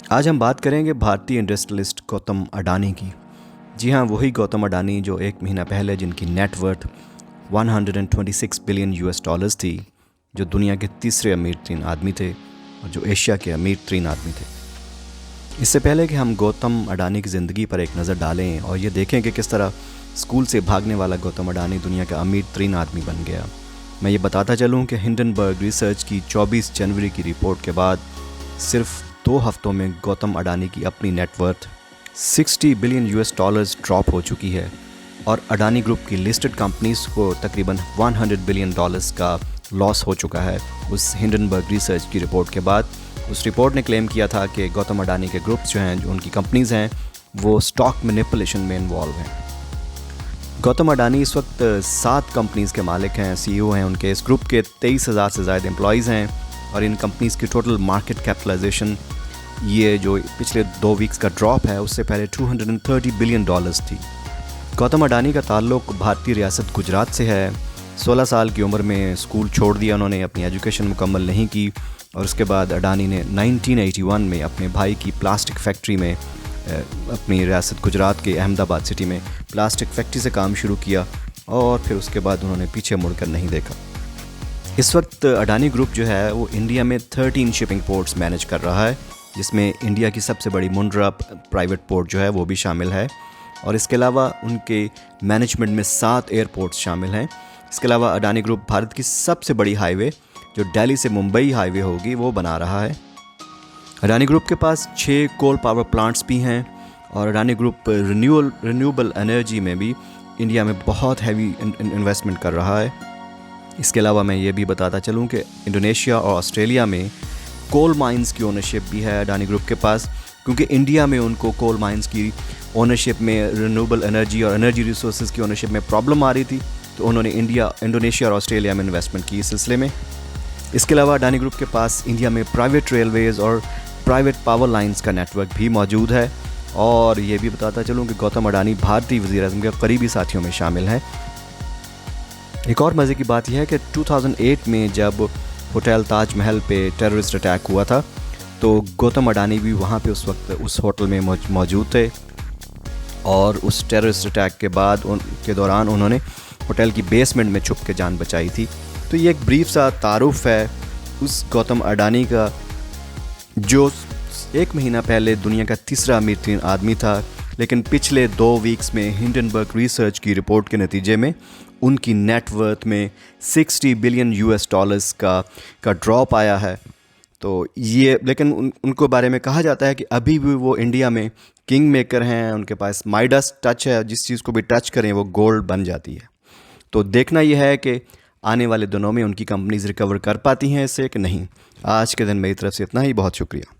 आज हम बात करेंगे भारतीय इंडस्ट्रियलिस्ट गौतम अडानी की। जी हाँ, वही गौतम अडानी जो एक महीना पहले जिनकी नेटवर्थ 126 बिलियन यूएस डॉलर्स थी, जो दुनिया के तीसरे अमीर तरीन आदमी थे और जो एशिया के अमीर तरीन आदमी थे। इससे पहले कि हम गौतम अडानी की ज़िंदगी पर एक नज़र डालें और ये देखें कि किस तरह स्कूल से भागने वाला गौतम अडानी दुनिया का अमीर तरीन आदमी बन गया, मैं ये बताता चलूँ कि हिंडनबर्ग रिसर्च की 24 जनवरी की रिपोर्ट के बाद सिर्फ 2 हफ्तों में गौतम अडानी की अपनी net worth 60 billion US dollars drop हो चुकी है और अडानी ग्रुप की लिस्टेड कंपनीज़ को तकरीबन 100 बिलियन डॉलर्स का लॉस हो चुका है। उस हिंडनबर्ग रिसर्च की रिपोर्ट के बाद उस रिपोर्ट ने क्लेम किया था कि गौतम अडानी के ग्रुप्स जो हैं, जो उनकी कंपनीज़ हैं, वो स्टॉक मैनिपुलेशन में इन्वॉल्व हैं। गौतम अडानी इस वक्त 7 कंपनीज़ के मालिक हैं, सीईओ हैं। उनके इस ग्रुप के 23,000 से ज़्यादा एम्प्लॉयज़ हैं और इन कंपनीज़ की टोटल मार्केट कैपिटलाइजेशन ये जो पिछले 2 वीक्स का ड्रॉप है उससे पहले 230 बिलियन डॉलर्स थी। गौतम अडानी का ताल्लुक़ भारतीय रियासत गुजरात से है। 16 साल की उम्र में स्कूल छोड़ दिया उन्होंने, अपनी एजुकेशन मुकम्मल नहीं की और उसके बाद अडानी ने 1981 में अपने भाई की प्लास्टिक फैक्ट्री में अपनी रियासत गुजरात के अहमदाबाद सिटी में प्लास्टिक फैक्ट्री से काम शुरू किया और फिर उसके बाद उन्होंने पीछे मुड़कर नहीं देखा। इस वक्त अडानी ग्रुप जो है वो इंडिया में 13 शिपिंग पोर्ट्स मैनेज कर रहा है, जिसमें इंडिया की सबसे बड़ी मुंड्रा प्राइवेट पोर्ट जो है वो भी शामिल है और इसके अलावा उनके मैनेजमेंट में 7 एयरपोर्ट्स शामिल हैं। इसके अलावा अडानी ग्रुप भारत की सबसे बड़ी हाईवे जो दिल्ली से मुंबई हाईवे होगी वो बना रहा है। अडानी ग्रुप के पास 6 कोल पावर प्लांट्स भी हैं और अडानी ग्रुप रिन्यूएबल एनर्जी में भी इंडिया में बहुत हैवी इन्वेस्टमेंट कर रहा है। इसके अलावा मैं ये भी बताता चलूँ कि इंडोनेशिया और ऑस्ट्रेलिया में कोल माइंस की ओनरशिप भी है अडानी ग्रुप के पास, क्योंकि इंडिया में उनको कोल माइंस की ओनरशिप में, रिन्यूएबल एनर्जी और एनर्जी रिसोर्सेज की ओनरशिप में प्रॉब्लम आ रही थी, तो उन्होंने इंडोनेशिया और ऑस्ट्रेलिया में इन्वेस्टमेंट की इस सिलसिले में। इसके अलावा अडानी ग्रुप के पास इंडिया में प्राइवेट रेलवेज़ और प्राइवेट पावर लाइंस का नेटवर्क भी मौजूद है। और ये भी बताता चलूँ कि गौतम अडानी भारतीय वज़ीर-ए-आज़म के करीबी साथियों में शामिल हैं। एक और मज़े की बात यह है कि 2008 में जब होटल ताज महल पे टेररिस्ट अटैक हुआ था तो गौतम अडानी भी वहाँ पे उस वक्त उस होटल में मौजूद थे और उस टेररिस्ट अटैक के बाद के दौरान उन्होंने होटल की बेसमेंट में छुप के जान बचाई थी। तो ये एक ब्रीफ सा तारुफ है उस गौतम अडानी का जो एक महीना पहले दुनिया का तीसरा अमीर तरीन आदमी था, लेकिन पिछले 2 वीक्स में हिंडनबर्ग रिसर्च की रिपोर्ट के नतीजे में उनकी नेटवर्थ में 60 बिलियन यूएस डॉलर्स का ड्रॉप आया है। तो ये लेकिन उनको बारे में कहा जाता है कि अभी भी वो इंडिया में किंग मेकर हैं, उनके पास माइडस टच है, जिस चीज़ को भी टच करें वो गोल्ड बन जाती है। तो देखना यह है कि आने वाले दिनों में उनकी कंपनीज रिकवर कर पाती हैं इससे कि नहीं। आज के दिन मेरी तरफ से इतना ही, बहुत शुक्रिया।